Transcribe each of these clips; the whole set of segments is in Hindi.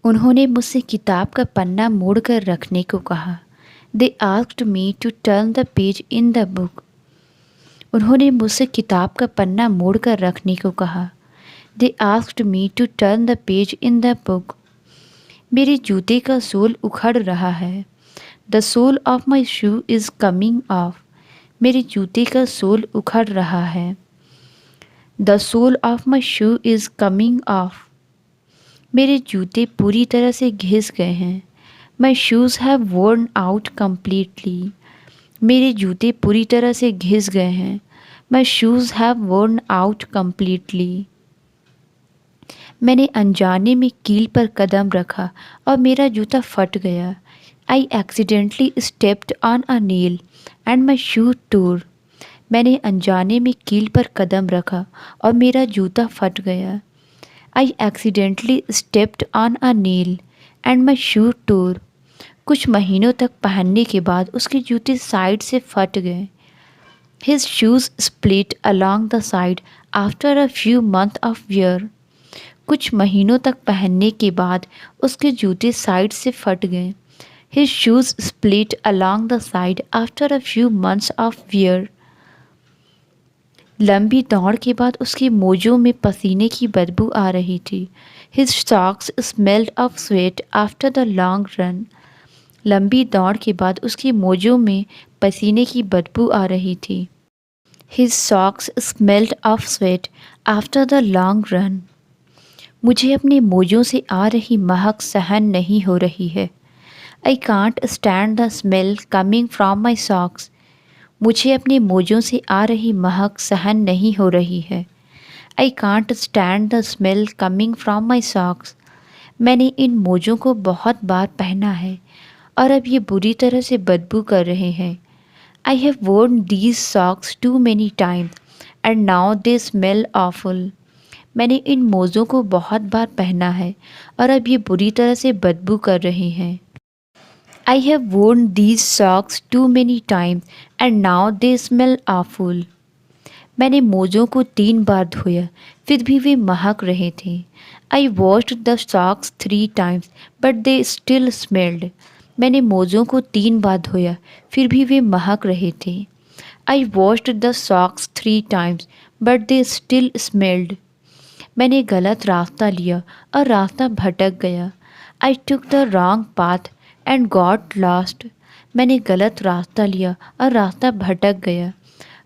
उन्होंने मुझसे किताब का पन्ना मोड़कर रखने को कहा। They asked me to turn the page in the book. उन्होंने मुझसे किताब का पन्ना मोड़कर रखने को कहा। They asked me to turn the page in the book. मेरे जूते का सोल उखड़ रहा है। The sole of my shoe is coming off. मेरे जूते का सोल उखड़ रहा है। The sole of my shoe is coming off. मेरे जूते पूरी तरह से घिस गए हैं। माई shoes have worn out completely. मेरे जूते पूरी तरह से घिस गए हैं। माई shoes have worn out completely. मैंने अनजाने में कील पर कदम रखा और मेरा जूता फट गया। I accidentally stepped on a nail and my shoe tore. मैंने अनजाने में कील पर कदम रखा और मेरा जूता फट गया। I accidentally stepped on a nail and my shoe tore. कुछ महीनों तक पहनने के बाद उसके जूते साइड से फट गए। His shoes split along the side after a few month of wear. कुछ महीनों तक पहनने के बाद उसके जूते साइड से फट गए। His shoes split along the side after a few months of wear. लंबी दौड़ के बाद उसके मोजों में पसीने की बदबू आ रही थी। His socks smelled of sweat after the long run. लंबी दौड़ के बाद उसके मोजों में पसीने की बदबू आ रही थी। His socks smelled of sweat after the long run. मुझे अपने मोजों से आ रही महक सहन नहीं हो रही है। I can't stand the smell coming from my socks. मुझे अपने मोजों से आ रही महक सहन नहीं हो रही है। I can't stand the smell coming from my socks. मैंने इन मोजों को बहुत बार पहना है और अब ये बुरी तरह से बदबू कर रहे हैं। I have worn these socks too many times and now they smell awful। मैंने इन मोज़ों को बहुत बार पहना है और अब ये बुरी तरह से बदबू कर रहे हैं। I have worn these socks too many times and now they smell awful। मैंने मोज़ों को 3 बार धोया फिर भी वे महक रहे थे। I washed the socks 3 times but they still smelled। मैंने मोज़ों को 3 बार धोया फिर भी वे महक रहे थे। I washed the socks 3 times but they still smelled। मैंने गलत रास्ता लिया और रास्ता भटक गया। I took the wrong path and got lost। मैंने गलत रास्ता लिया और रास्ता भटक गया।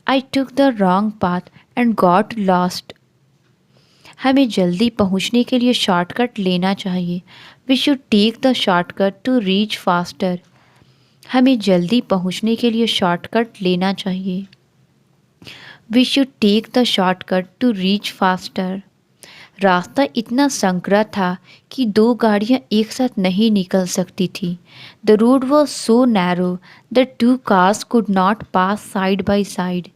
I took the wrong path and got lost। हमें जल्दी पहुंचने के लिए शॉर्टकट लेना चाहिए। We should take the shortcut to reach faster। हमें जल्दी पहुंचने के लिए शॉर्टकट लेना चाहिए। We should take the shortcut to reach faster। रास्ता इतना संकरा था कि 2 गाड़ियां एक साथ नहीं निकल सकती थी। The road was so narrow that 2 cars could not pass side by side.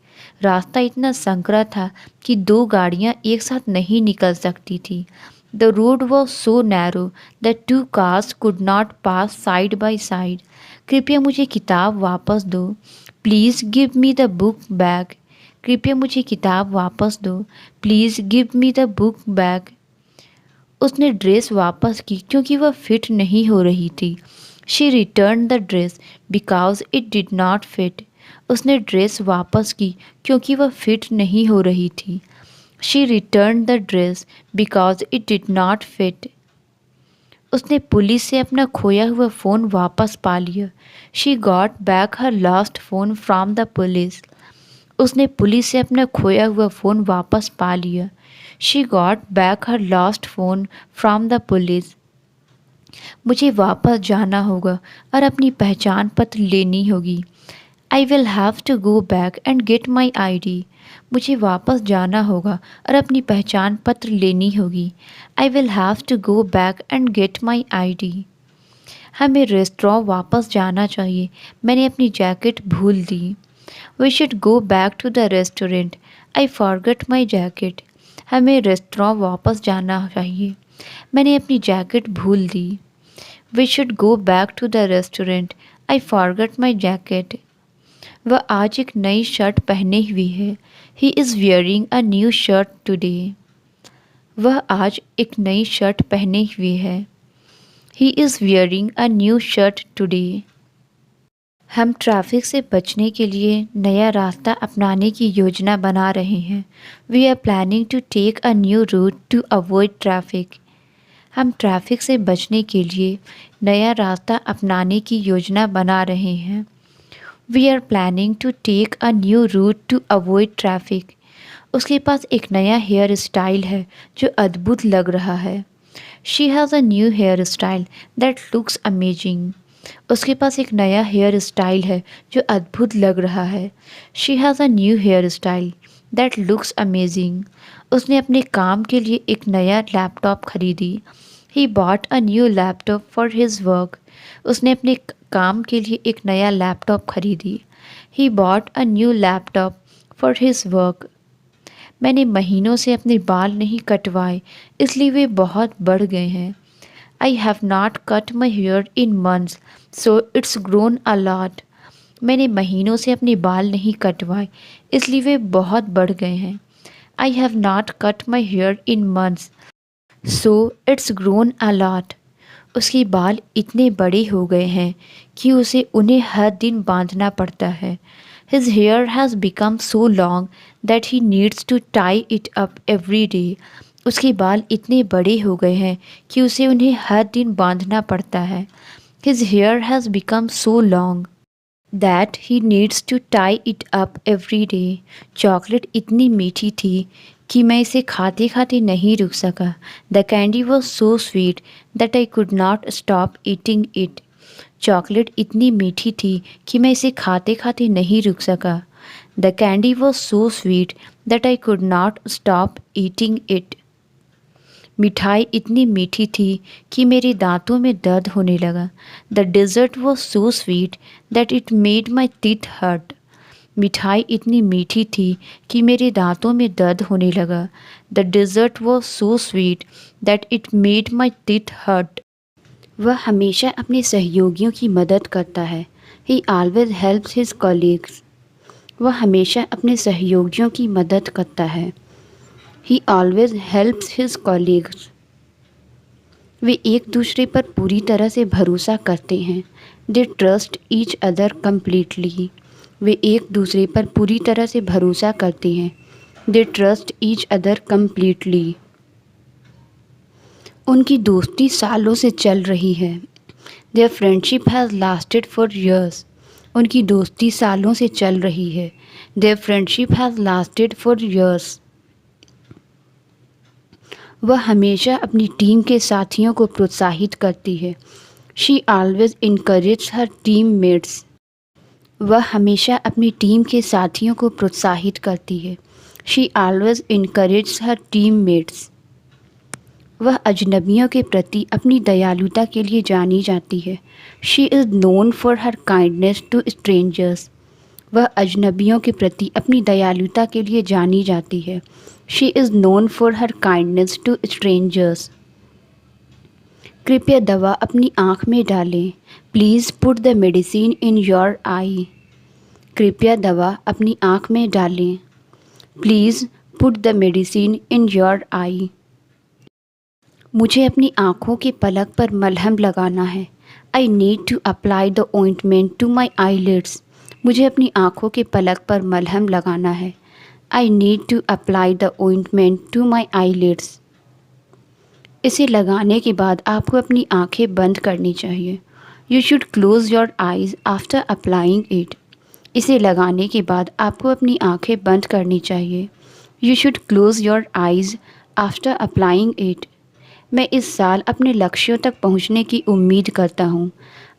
रास्ता इतना संकरा था कि 2 गाड़ियां एक साथ नहीं निकल सकती थी। The road was so narrow that 2 cars could not pass side by side. कृपया मुझे किताब वापस दो। Please give me the book back. कृपया मुझे किताब वापस दो। Please give me the book back. उसने ड्रेस वापस की क्योंकि वह फिट नहीं हो रही थी। She return the dress because it did not fit. उसने ड्रेस वापस की क्योंकि वह फिट नहीं हो रही थी। She return the dress because it did not fit. उसने पुलिस से अपना खोया हुआ फ़ोन वापस पा लिया। She got back her lost phone from the police. उसने पुलिस से अपना खोया हुआ फ़ोन वापस पा लिया। She got back her lost phone from the police. मुझे वापस जाना होगा और अपनी पहचान पत्र लेनी होगी। I will have to go back and get my ID। मुझे वापस जाना होगा और अपनी पहचान पत्र लेनी होगी। I will have to go back and get my ID। हमें रेस्टोरेंट वापस जाना चाहिए। मैंने अपनी जैकेट भूल दी। We should go back to the restaurant। I forgot my jacket। हमें रेस्टोरेंट वापस जाना चाहिए। मैंने अपनी जैकेट भूल दी। We should go back to the restaurant। I forgot my jacket। वह आज एक नई शर्ट पहने हुई है। He is wearing a new shirt today। वह आज एक नई शर्ट पहने हुए है। He is wearing a new shirt today. हम ट्रैफिक से बचने के लिए नया रास्ता अपनाने की योजना बना रहे हैं। We are planning to take a new route to avoid traffic. हम ट्रैफिक से बचने के लिए नया रास्ता अपनाने की योजना बना रहे हैं। We are planning to take a new route to avoid traffic. उसके पास एक नया हेयर स्टाइल है जो अद्भुत लग रहा है। She has a new hairstyle that looks amazing. उसके पास एक नया हेयर स्टाइल है जो अद्भुत लग रहा है। She has a new hairstyle that looks amazing. उसने अपने काम के लिए एक नया लैपटॉप खरीदी। He bought a new laptop for his work. उसने अपने काम के लिए एक नया लैपटॉप खरीदी। He bought a new laptop for his work. मैंने महीनों से अपने बाल नहीं कटवाए इसलिए वे बहुत बढ़ गए हैं। I have not cut my here in months so it's grown a lot. मैंने महीनों से अपने बाल नहीं कटवाए इसलिए वे बहुत बढ़ गए हैं। I have not cut my here in months so it's grown a lot. उसके बाल इतने बड़े हो गए हैं कि उसे उन्हें हर दिन बांधना पड़ता है। His hair has become so long that he needs to tie it up every day. उसके बाल इतने बड़े हो गए हैं कि उसे उन्हें हर दिन बांधना पड़ता है। His hair has become so long that he needs to tie it up every day. Chocolate इतनी मीठी थी कि मैं इसे खाते खाते नहीं रुक सका। The candy was so sweet that I could not stop eating it. Chocolate इतनी मीठी थी कि मैं इसे खाते खाते नहीं रुक सका। The candy was so sweet that I could not stop eating it. मिठाई इतनी मीठी थी कि मेरे दांतों में दर्द होने लगा। The dessert was so sweet that it made my teeth hurt. मिठाई इतनी मीठी थी कि मेरे दांतों में दर्द होने लगा। The dessert was so sweet that it made my teeth hurt. वह हमेशा अपने सहयोगियों की मदद करता है। He always helps his colleagues. वह हमेशा अपने सहयोगियों की मदद करता है। He always helps his colleagues. वे एक दूसरे पर पूरी तरह से भरोसा करते हैं। They trust each other completely. वे एक दूसरे पर पूरी तरह से भरोसा करते हैं। They trust each other completely. उनकी दोस्ती सालों से चल रही है। Their friendship has lasted for years. उनकी दोस्ती सालों से चल रही है। Their friendship has lasted for years. वह हमेशा अपनी टीम के साथियों को प्रोत्साहित करती है। She always encourage her team mates. वह हमेशा अपनी टीम के साथियों को प्रोत्साहित करती है। She always encourage her team mates. वह अजनबियों के प्रति अपनी दयालुता के लिए जानी जाती है। She is known for her kindness to strangers. वह अजनबियों के प्रति अपनी दयालुता के लिए जानी जाती है। She is known for her kindness to strangers. कृपया दवा अपनी आँख में डालें। Please put the medicine in your eye. कृपया दवा अपनी आँख में डालें। Please put the medicine in your eye. मुझे अपनी आँखों के पलक पर मलहम लगाना है। I need to apply the ointment to my eyelids. मुझे अपनी आँखों के पलक पर मलहम लगाना है। I need to apply the ointment to my eyelids. इसे लगाने के बाद आपको अपनी आँखें बंद करनी चाहिए। You should close your eyes after applying it. इसे लगाने के बाद आपको अपनी आँखें बंद करनी चाहिए। You should close your eyes after applying it. मैं इस साल अपने लक्ष्यों तक पहुंचने की उम्मीद करता हूं।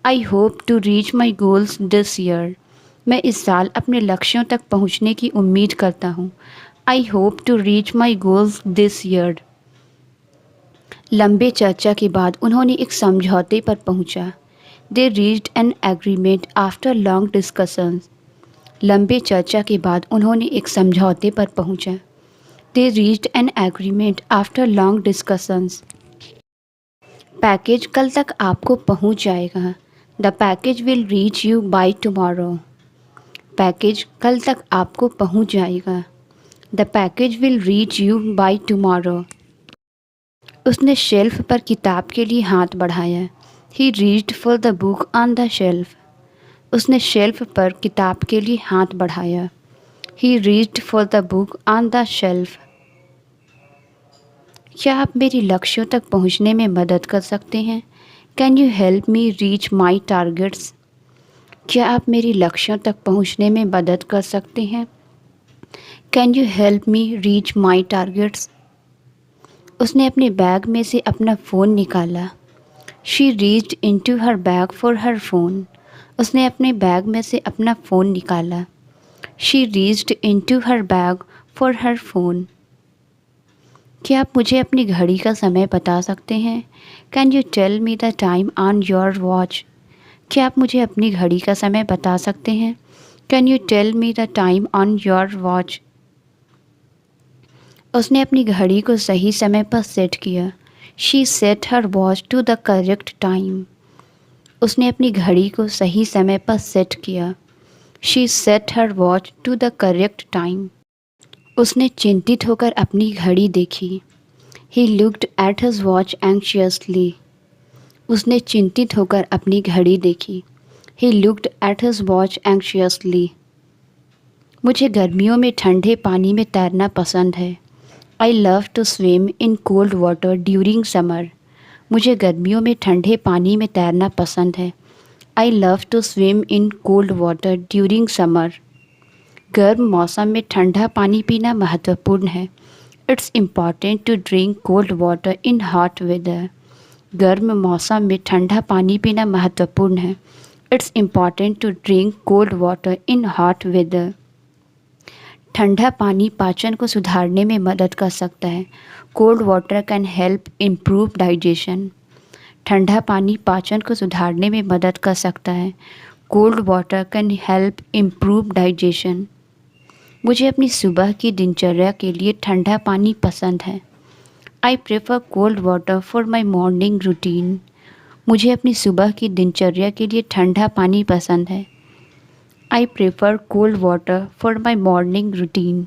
I hope to reach my goals this year. मैं इस साल अपने लक्ष्यों तक पहुंचने की उम्मीद करता हूं। I hope to reach my goals this year. लंबे चर्चा के बाद उन्होंने एक समझौते पर पहुंचा। They reached an agreement after long discussions. लंबे चर्चा के बाद उन्होंने एक समझौते पर पहुंचा। They reached an agreement after long discussions. Package कल तक आपको पहुंच जाएगा। The package will reach you by tomorrow. Package कल तक आपको पहुंच जाएगा। The package will reach you by tomorrow. उसने शेल्फ पर किताब के लिए हाथ बढ़ाया। He reached for the book on the shelf. उसने शेल्फ पर किताब के लिए हाथ बढ़ाया. He reached for the book on the shelf. क्या आप मेरी लक्ष्यों तक पहुंचने में मदद कर सकते हैं? Can you help me reach my targets? क्या आप मेरी लक्ष्यों तक पहुंचने में मदद कर सकते हैं? Can you help me reach my targets? उसने अपने बैग में से अपना फ़ोन निकाला. She reached into her bag for her phone. उसने अपने बैग में से अपना फ़ोन निकाला. She reached into her bag for her phone. क्या आप मुझे अपनी घड़ी का समय बता सकते हैं? Can you tell me the time on your watch? क्या आप मुझे अपनी घड़ी का समय बता सकते हैं? Can you tell me the time on your watch? उसने अपनी घड़ी को सही समय पर सेट किया. She set her watch to the correct time. उसने अपनी घड़ी को सही समय पर सेट किया. She set her watch to the correct time. उसने चिंतित होकर अपनी घड़ी देखी. He looked at his watch anxiously. उसने चिंतित होकर अपनी घड़ी देखी. He looked at his watch anxiously. मुझे गर्मियों में ठंडे पानी में तैरना पसंद है. I love to swim in cold water during summer. मुझे गर्मियों में ठंडे पानी में तैरना पसंद है. I love to swim in cold water during summer. गर्म मौसम में ठंडा पानी पीना महत्वपूर्ण है. It's important to drink cold water in hot weather. गर्म मौसम में ठंडा पानी पीना महत्वपूर्ण है. It's important to drink cold water in hot weather. ठंडा पानी पाचन को सुधारने में मदद कर सकता है. Cold water can help improve digestion. ठंडा पानी पाचन को सुधारने में मदद कर सकता है. Cold water can help improve digestion. मुझे अपनी सुबह की दिनचर्या के लिए ठंडा पानी पसंद है. I prefer cold water for my morning routine. मुझे अपनी सुबह की दिनचर्या के लिए ठंडा पानी पसंद है. I prefer cold water for my morning routine.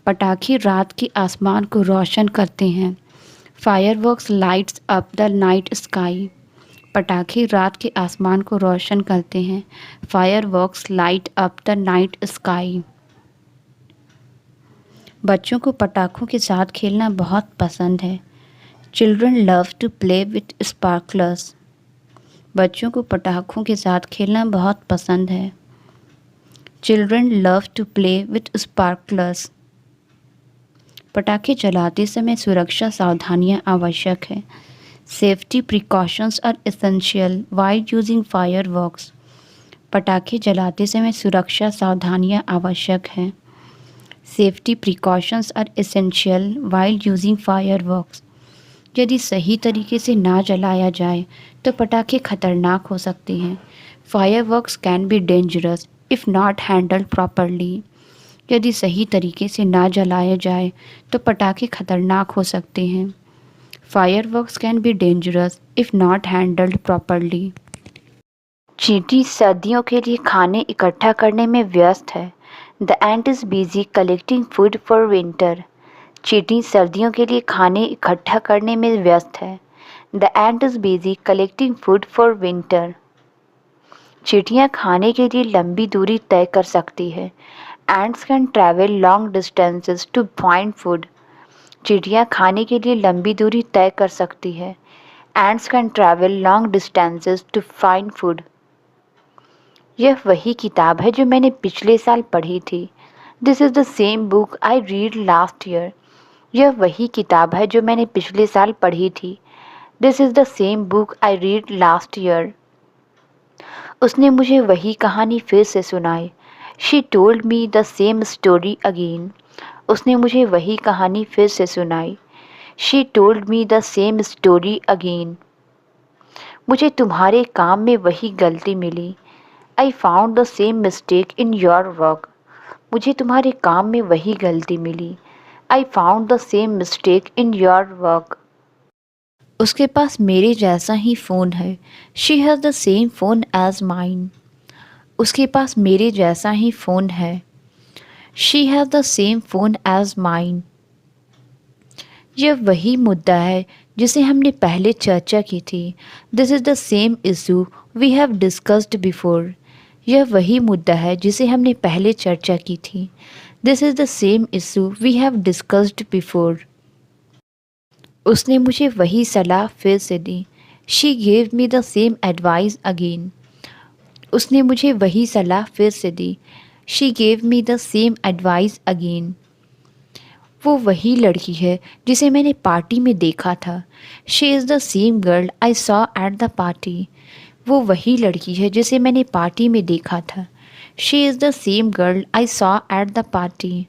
पटाखे रात के आसमान को रोशन करते हैं. Fireworks lights up the night sky. पटाखे रात के आसमान को रोशन करते हैं. Fireworks light up the night sky. बच्चों को पटाखों के साथ खेलना बहुत पसंद है. Children love to play with sparklers. बच्चों को पटाखों के साथ खेलना बहुत पसंद है. Children love to play with sparklers. पटाखे चलाते समय सुरक्षा सावधानियां आवश्यक है. Safety precautions are essential while using fireworks. पटाखे जलाते समय सुरक्षा सावधानियां आवश्यक है. Safety precautions are essential while using fireworks. यदि सही तरीके से ना जलाया जाए तो पटाखे खतरनाक हो सकते हैं. Fireworks can be dangerous if not handled properly. यदि सही तरीके से ना जलाया जाए तो पटाखे खतरनाक हो सकते हैं. Fireworks can be dangerous if not handled properly. चींटी सर्दियों के लिए खाने इकट्ठा करने में व्यस्त है. The ant is busy collecting food for winter. चींटी सर्दियों के लिए खाने इकट्ठा करने में व्यस्त है. The ant is busy collecting food for winter. चींटियाँ खाने के लिए लंबी दूरी तय कर सकती है. Ants can travel long distances to find food. चींटियाँ खाने के लिए लंबी दूरी तय कर सकती है. Ants can travel long distances to find food. यह वही किताब है जो मैंने पिछले साल पढ़ी थी. This is the same book I read last year. यह वही किताब है जो मैंने पिछले साल पढ़ी थी. This is the same book I read last year. उसने मुझे वही कहानी फिर से सुनाई. She told me the same story again. उसने मुझे वही कहानी फिर से सुनाई. She told me the same story again. मुझे तुम्हारे काम में वही गलती मिली. I found the same mistake in your work. मुझे तुम्हारे काम में वही गलती मिली. I found the same mistake in your work. उसके पास मेरे जैसा ही फ़ोन है. She has the same phone as mine. उसके पास मेरे जैसा ही फ़ोन है. She has the same phone as mine. यह वही मुद्दा है जिसे हमने पहले चर्चा की थी। This is the same issue we have discussed before. यह वही मुद्दा है जिसे हमने पहले चर्चा की थी। This is the same issue we have discussed before. उसने मुझे वही सलाह फिर से दी। She gave me the same advice again. उसने मुझे वही सलाह फिर से दी। She gave me the same advice again. वो वही लड़की है जिसे मैंने पार्टी में देखा था। She is the same girl I saw at the party. वो वही लड़की है जिसे मैंने पार्टी में देखा था। She is the same girl I saw at the party.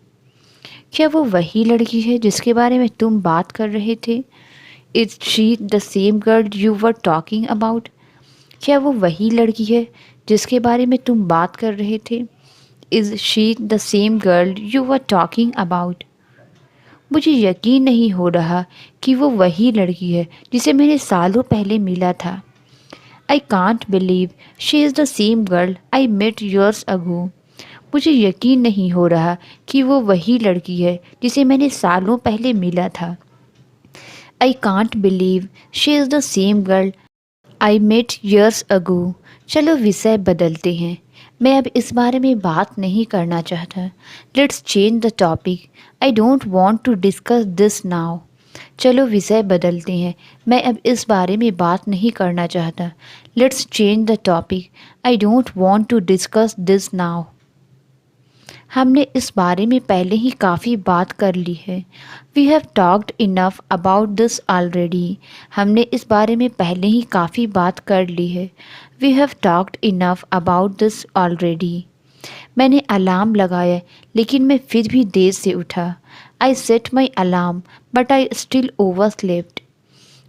क्या वो वही लड़की है जिसके बारे में तुम बात कर रहे थे? Is she the same girl you were talking about? क्या वो वही लड़की है जिसके बारे में तुम बात कर रहे थे? Is she the same girl you were talking about? मुझे यकीन नहीं हो रहा कि वो वही लड़की है जिसे मैंने सालों पहले मिला था। I can't believe she is the same girl I met years ago. मुझे यकीन नहीं हो रहा कि वो वही लड़की है जिसे मैंने सालों पहले मिला था। I can't believe she is the same girl I met years ago. चलो विषय बदलते हैं। मैं अब इस बारे में बात नहीं करना चाहता। Let's change the topic. I don't want to discuss this now. चलो विषय बदलते हैं। मैं अब इस बारे में बात नहीं करना चाहता। Let's change the topic. I don't want to discuss this now. हमने इस बारे में पहले ही काफ़ी बात कर ली है। We have talked enough about this already. हमने इस बारे में पहले ही काफ़ी बात कर ली है। We have talked enough about this already. मैंने अलार्म लगाया लेकिन मैं फिर भी देर से उठा। I set my alarm but I still overslept.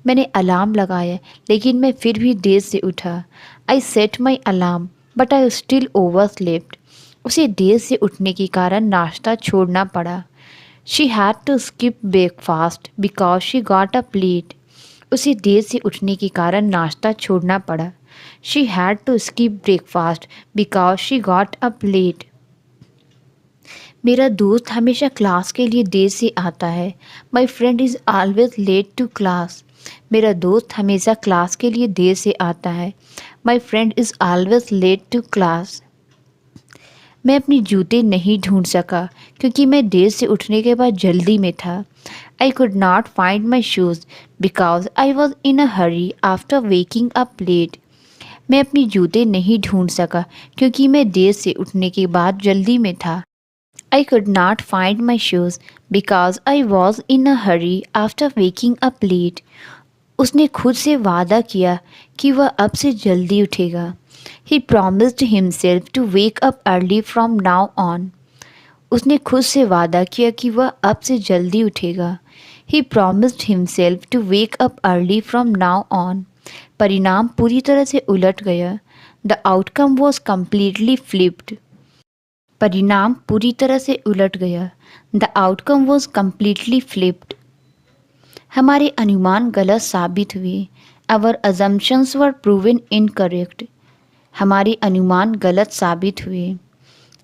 मैंने अलार्म लगाया लेकिन मैं फिर भी देर से उठा। I set my alarm but I still overslept. उसे देर से उठने के कारण नाश्ता छोड़ना पड़ा। She had to skip breakfast because she got a plate. उसे देर से उठने के कारण नाश्ता छोड़ना पड़ा। She had to skip breakfast because she got a plate. मेरा दोस्त हमेशा क्लास के लिए देर से आता है। My friend is always late to class. मेरा दोस्त हमेशा क्लास के लिए देर से आता है। My friend is always late to class. मैं अपने जूते नहीं ढूंढ सका क्योंकि मैं देर से उठने के बाद जल्दी में था। I could not find my shoes because I was in a hurry after waking up late. मैं अपने जूते नहीं ढूंढ सका क्योंकि मैं देर से उठने के बाद जल्दी में था। I could not find my shoes because I was in a hurry after waking up late. उसने खुद से वादा किया कि वह अब से जल्दी उठेगा। He promised himself to wake up early from now on. उसने खुद से वादा किया कि वह अब से जल्दी उठेगा। He promised himself to wake up early from now on. परिणाम पूरी तरह से उलट गया। The outcome was completely flipped. परिणाम पूरी तरह से उलट गया। The outcome was completely flipped. हमारे अनुमान गलत साबित हुए। Our assumptions were proven incorrect. हमारे अनुमान गलत साबित हुए।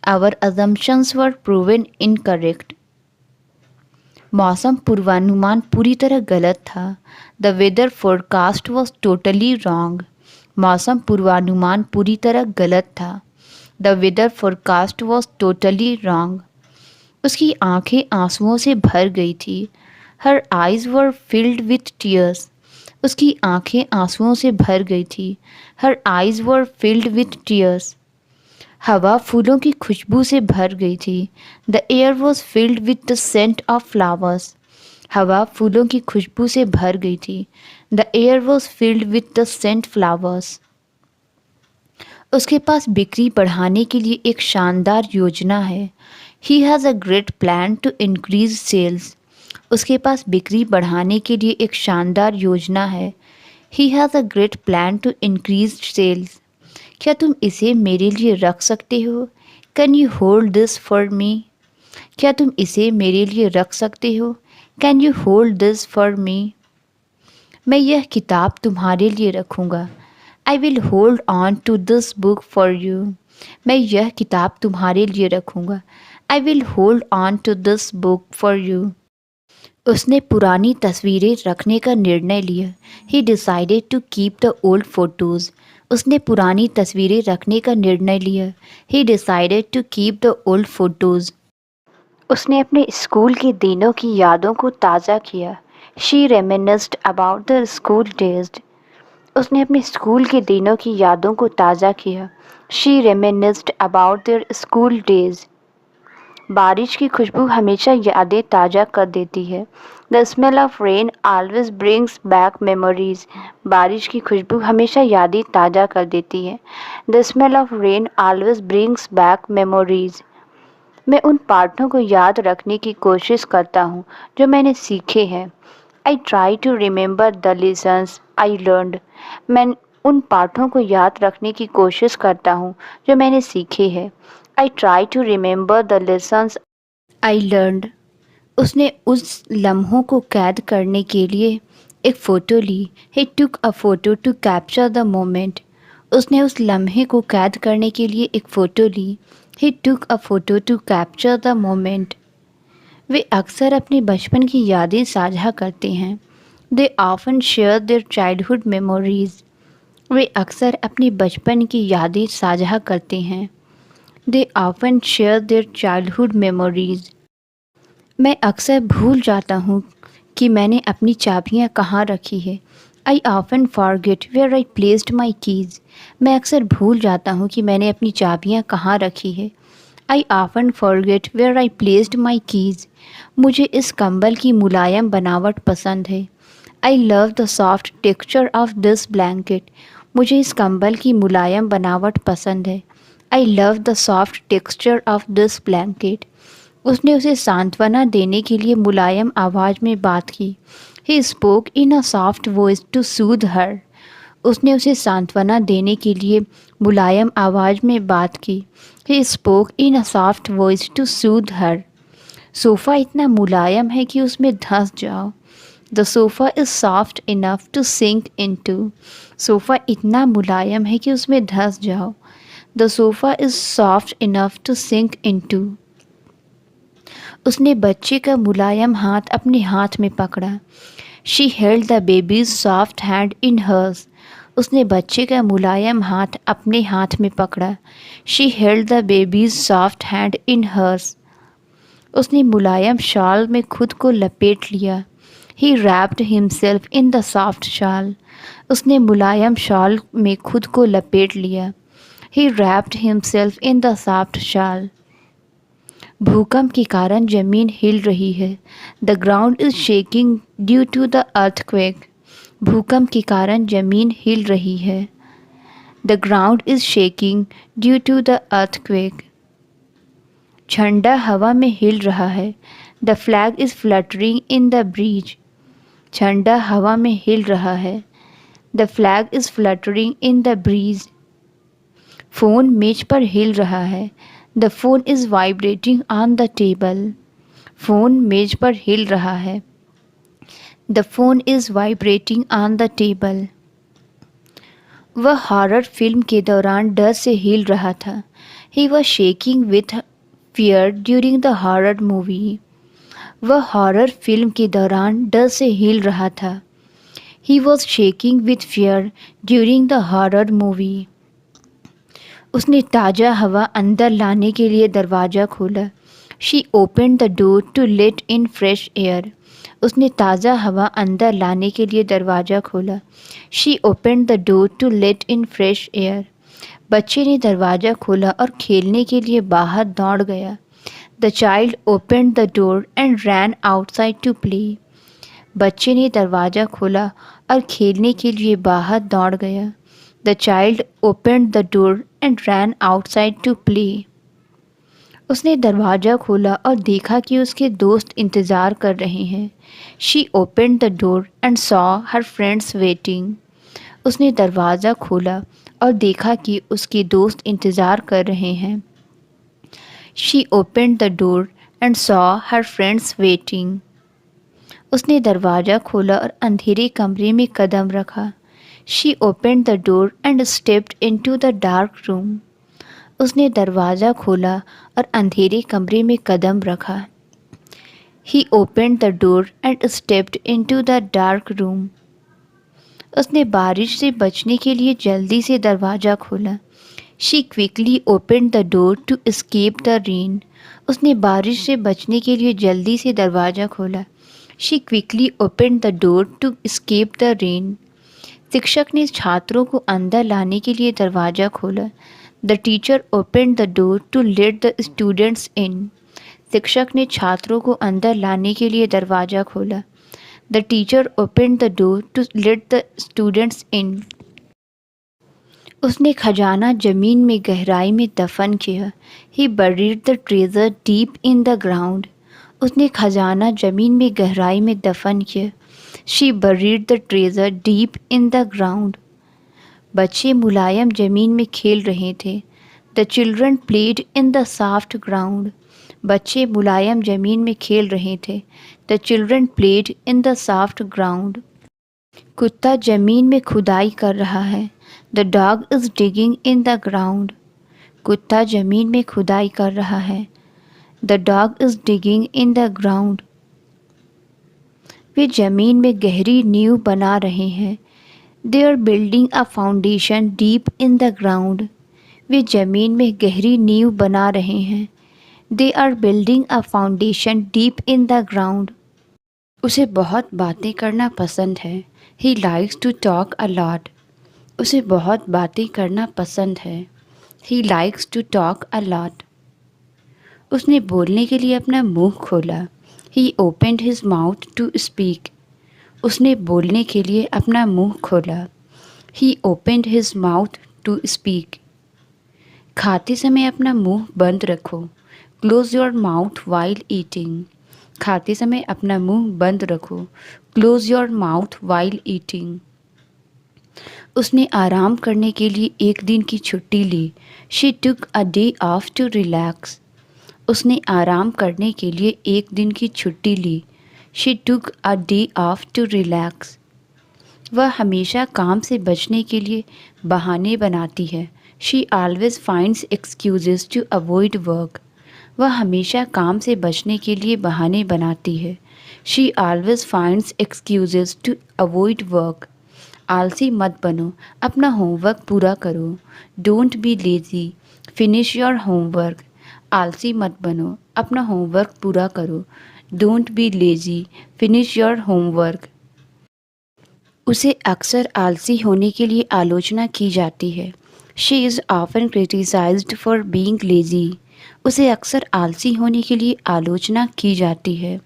Our assumptions were proven incorrect. मौसम पूर्वानुमान पूरी तरह गलत था। The weather forecast was totally wrong. मौसम पूर्वानुमान पूरी तरह गलत था। The weather forecast was totally wrong. उसकी आंखें आंसुओं से भर गई थी। Her eyes were filled with tears. उसकी आंखें आंसुओं से भर गई थी। Her eyes were filled with tears. हवा फूलों की खुशबू से भर गई थी। The air was filled with the scent of flowers. हवा फूलों की खुशबू से भर गई थी। The air was filled with the scent flowers. उसके पास बिक्री बढ़ाने के लिए एक शानदार योजना है। He has a great plan to increase sales. उसके पास बिक्री बढ़ाने के लिए एक शानदार योजना है। He has a great plan to increase sales. क्या तुम इसे मेरे लिए रख सकते हो? Can you hold this for me? क्या तुम इसे मेरे लिए रख सकते हो? Can you hold this for me? मैं यह किताब तुम्हारे लिए रखूँगा। I will hold on to this book for you. मैं यह किताब तुम्हारे लिए रखूँगा। I will hold on to this book for you. उसने पुरानी तस्वीरें रखने का निर्णय लिया। He decided to keep the old photos. उसने पुरानी तस्वीरें रखने का निर्णय लिया। He decided to keep the old photos. उसने अपने स्कूल के दिनों की यादों को ताज़ा किया। She reminisced about the school days. उसने अपने स्कूल के दिनों की यादों को ताज़ा किया। She reminisced about their school days. बारिश की खुशबू हमेशा यादें ताज़ा कर देती है। The smell of rain always brings back memories. बारिश की खुशबू हमेशा यादें ताज़ा कर देती है। The smell of rain always brings back memories. मैं उन पाठों को याद रखने की कोशिश करता हूँ जो मैंने सीखे हैं। I try to remember the lessons I learned. मैं उन पाठों को याद रखने की कोशिश करता हूँ जो मैंने सीखे हैं। I try to remember the lessons I learned. उसने उस लम्हों को कैद करने के लिए एक फ़ोटो ली। He took a photo to capture the moment. उसने उस लम्हे को कैद करने के लिए एक फ़ोटो ली। He took a photo to capture the moment. वे अक्सर अपने बचपन की यादें साझा करते हैं। They often share their childhood memories. वे अक्सर अपने बचपन की यादें साझा करते हैं। They often share their childhood memories. मैं अक्सर भूल जाता हूँ कि मैंने अपनी चाबियाँ कहाँ रखी है। I often forget where I placed my keys. मैं अक्सर भूल जाता हूँ कि मैंने अपनी चाबियाँ कहाँ रखी है। I often forget where I placed my keys. मुझे इस कंबल की मुलायम बनावट पसंद है। I love the soft texture of this blanket. मुझे इस कंबल की मुलायम बनावट पसंद है। I love the soft texture of this blanket. उसने उसे सांत्वना देने के लिए मुलायम आवाज़ में बात की। He spoke in a soft voice to soothe her. उसने उसे सांत्वना देने के लिए मुलायम आवाज़ में बात की। He spoke in a soft voice to soothe her. Sofa इतना मुलायम है कि उसमें धंस जाओ। The sofa is soft enough to sink into. Sofa इतना मुलायम है कि उसमें धंस जाओ। The sofa is soft enough to sink into. उसने बच्चे का मुलायम हाथ अपने हाथ में पकड़ा। She held the baby's soft hand in hers. उसने बच्चे का मुलायम हाथ अपने हाथ में पकड़ा। She held the baby's soft hand in hers. उसने मुलायम शॉल में खुद को लपेट लिया। He wrapped himself in the soft shawl. उसने मुलायम शॉल में खुद को लपेट लिया। He wrapped himself in the soft shawl. भूकंप के कारण जमीन हिल रही है। The ground is shaking due to the earthquake. भूकंप के कारण जमीन हिल रही है। The ground is shaking due to the earthquake. झंडा हवा में हिल रहा है। The flag is fluttering in the breeze. झंडा हवा में हिल रहा है। The flag is fluttering in the breeze. Phone मेज पर हिल रहा है। The phone is vibrating on the table. Phone मेज पर हिल रहा है। The phone is vibrating on the table. वह हॉरर फिल्म के दौरान डर से हिल रहा था। He was shaking with fear during the horror movie. वह हॉरर फिल्म के दौरान डर से हिल रहा था। He was shaking with fear during the horror movie. उसने ताज़ा हवा अंदर लाने के लिए दरवाज़ा खोला। She open the door to let in fresh air. उसने ताज़ा हवा अंदर लाने के लिए दरवाज़ा खोला। She open the door to let in fresh air. बच्चे ने दरवाज़ा खोला और खेलने के लिए बाहर दौड़ गया। The child open the door and ran outside to play. बच्चे ने दरवाज़ा खोला और खेलने के लिए बाहर दौड़ गया। The child open the door and ran outside to play. उसने दरवाज़ा खोला और देखा कि उसके दोस्त इंतज़ार कर रहे हैं। She open the door and saw her friends waiting. उसने दरवाज़ा खोला और देखा कि उसके दोस्त इंतज़ार कर रहे हैं। She open the door and saw her friends waiting. उसने दरवाज़ा खोला और अंधेरे कमरे में कदम रखा। She open the door and stepped into the dark room. उसने दरवाज़ा खोला और अंधेरे कमरे में कदम रखा। He opened the door and stepped into the dark room. उसने बारिश से बचने के लिए जल्दी से दरवाज़ा खोला. She quickly opened the door to escape the rain. उसने बारिश से बचने के लिए जल्दी से दरवाज़ा खोला. She quickly opened the door to escape the rain. शिक्षक ने छात्रों को अंदर लाने के लिए दरवाज़ा खोला. The teacher opened the door to let the students in. शिक्षक ने छात्रों को अंदर लाने के लिए दरवाज़ा खोला. The teacher opened the door to let the students in. उसने खजाना जमीन में गहराई में दफन किया. He buried the treasure deep in the ground. उसने खजाना जमीन में गहराई में दफन किया. She buried the treasure deep in the ground. बच्चे मुलायम जमीन में खेल रहे थे. The children played in the soft ground. बच्चे मुलायम जमीन में खेल रहे थे. The children played in the soft ground. कुत्ता जमीन में खुदाई कर रहा है. The dog is digging in the ground. कुत्ता जमीन में खुदाई कर रहा है. The dog is digging in the ground. वे जमीन में गहरी नींव बना रहे हैं. They are building a foundation deep in the ground. वे जमीन में गहरी नींव बना रहे हैं. They are building a foundation deep in the ground. उसे बहुत बातें करना पसंद है. He likes to talk a lot. उसे बहुत बातें करना पसंद है. He likes to talk a lot. उसने बोलने के लिए अपना मुंह खोला. He opened his mouth to speak. उसने बोलने के लिए अपना मुंह खोला. He opened his mouth to speak. खाते समय अपना मुंह बंद रखो. Close your mouth while eating. खाते समय अपना मुंह बंद रखो. Close your mouth while eating. उसने आराम करने के लिए एक दिन की छुट्टी ली. She took a day off to relax. उसने आराम करने के लिए एक दिन की छुट्टी ली. She took a day off to relax. वह हमेशा काम से बचने के लिए बहाने बनाती है. She always finds excuses to avoid work. वह हमेशा काम से बचने के लिए बहाने बनाती है. She always finds excuses to avoid work. आलसी मत बनो, अपना होमवर्क पूरा करो. Don't be lazy. Finish your homework. आलसी मत बनो, अपना होमवर्क पूरा करो. Don't be lazy. Finish your homework. उसे अक्सर आलसी होने के लिए आलोचना की जाती है. She is often criticized for being lazy. उसे अक्सर आलसी होने के लिए आलोचना की जाती है.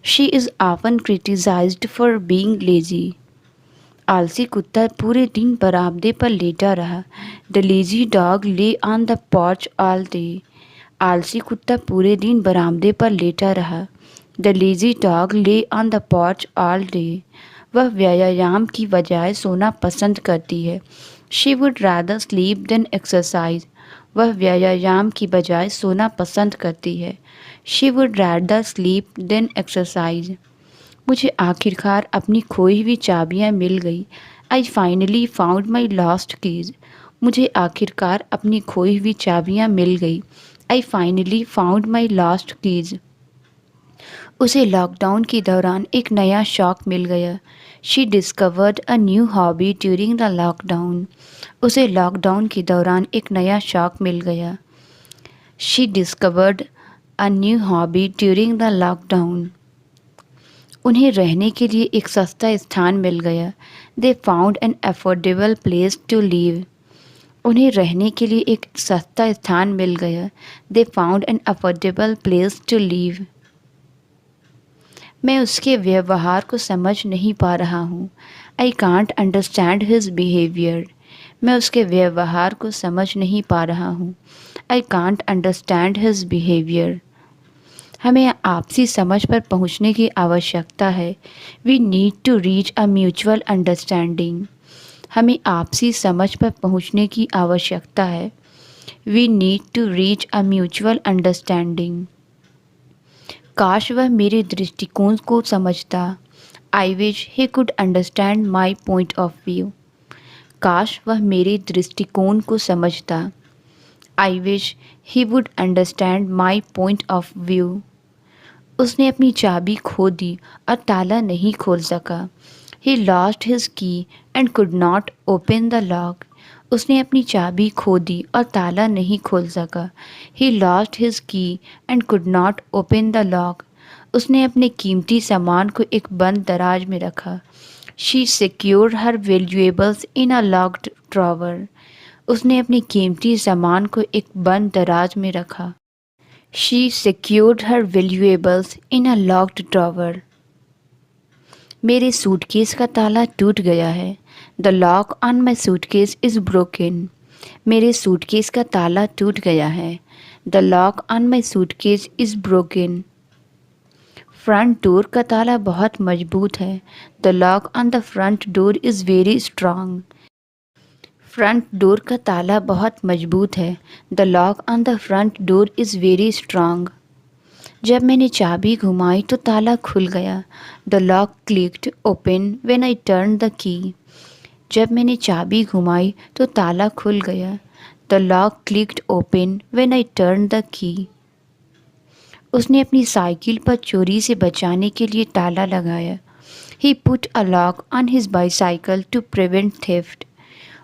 She is often criticized for being lazy. आलसी कुत्ता पूरे दिन बरामदे पर लेटा रहा. The lazy dog lay on the porch all day. आलसी कुत्ता पूरे दिन बरामदे पर लेटा रहा. The lazy dog lay on the porch all day. वह व्यायाम की बजाय सोना पसंद करती है. She would rather sleep than exercise. वह व्यायाम की बजाय सोना पसंद करती है. She would rather sleep than exercise. मुझे आखिरकार अपनी खोई हुई चाबियाँ मिल गई. I finally found my lost keys. मुझे आखिरकार अपनी खोई हुई चाबियाँ मिल गई. I finally found my lost keys. उसे लॉकडाउन के दौरान एक नया शौक मिल गया. She discovered a new hobby during the lockdown. उसे लॉकडाउन के दौरान एक नया शौक मिल गया. She discovered a new hobby during the lockdown. उन्हें रहने के लिए एक सस्ता स्थान मिल गया. They found an affordable place to live. उन्हें रहने के लिए एक सस्ता स्थान मिल गया. They found an affordable place to live. मैं उसके व्यवहार को समझ नहीं पा रहा हूँ. I can't understand his behavior. मैं उसके व्यवहार को समझ नहीं पा रहा हूँ. I can't understand his behavior. हमें आपसी समझ पर पहुँचने की आवश्यकता है. We need to reach a mutual understanding. हमें आपसी समझ पर पहुँचने की आवश्यकता है. We need to reach a mutual understanding. काश वह मेरे दृष्टिकोण को समझता. I wish he could understand my point of view. काश वह मेरे दृष्टिकोण को समझता. I wish he would understand my point of view. उसने अपनी चाबी खो दी और ताला नहीं खोल सका। He lost his key and could not open the lock. उसने अपनी चाबी खो दी और ताला नहीं खोल सका। He lost his key and could not open the lock. उसने अपने कीमती सामान को एक बंद दराज में रखा। She secured her valuables in a locked drawer. उसने अपने कीमती सामान को एक बंद दराज में रखा। She secured her valuables in a locked drawer. मेरे सूटकेस का ताला टूट गया है। The lock on my suitcase is broken. मेरे सूटकेस का ताला टूट गया है। The lock on my suitcase is broken. Front door का ताला बहुत मजबूत है। The lock on the front door is very strong. Front door का ताला बहुत मजबूत है। The lock on the front door is very strong. जब मैंने चाबी घुमाई तो ताला खुल गया। The lock clicked open when I turn the key. जब मैंने चाबी घुमाई तो ताला खुल गया। The lock clicked open when I turn the key. उसने अपनी साइकिल पर चोरी से बचाने के लिए ताला लगाया। He put a lock on his bicycle to prevent theft.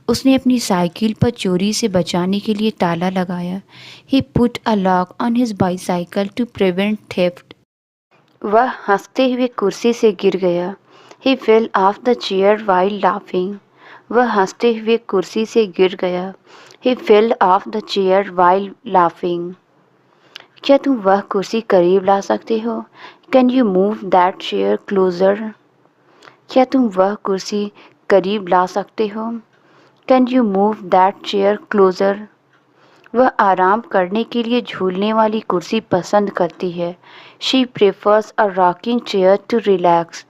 उसने अपनी साइकिल पर चोरी से बचाने के लिए ताला लगाया। He put a lock on his bicycle to prevent theft. वह हंसते हुए कुर्सी से गिर गया। He fell off the chair while laughing. वह हंसते हुए कुर्सी से गिर गया। He fell off the chair while laughing. क्या तुम वह कुर्सी करीब ला सकते हो? Can you move that chair closer? क्या तुम वह कुर्सी करीब ला सकते हो? Can you move that chair closure? वह आराम करने के लिए झूलने वाली कुर्सी पसंद करती है। She prefers a rocking chair to relax.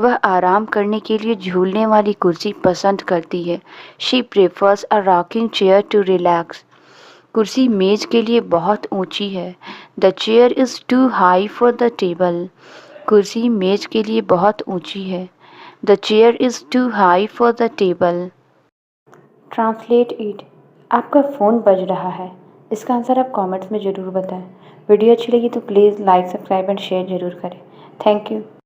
वह आराम करने के लिए झूलने वाली कुर्सी पसंद करती है। She prefers a rocking chair to relax. कुर्सी मेज के लिए बहुत ऊंची है। The chair is too high for the table. कुर्सी मेज के लिए बहुत ऊंची है। The chair is too high for the table. Translate it. आपका फ़ोन बज रहा है। इसका आंसर आप कमेंट्स में ज़रूर बताएं। वीडियो अच्छी लगी तो please like subscribe and share ज़रूर करें। Thank you.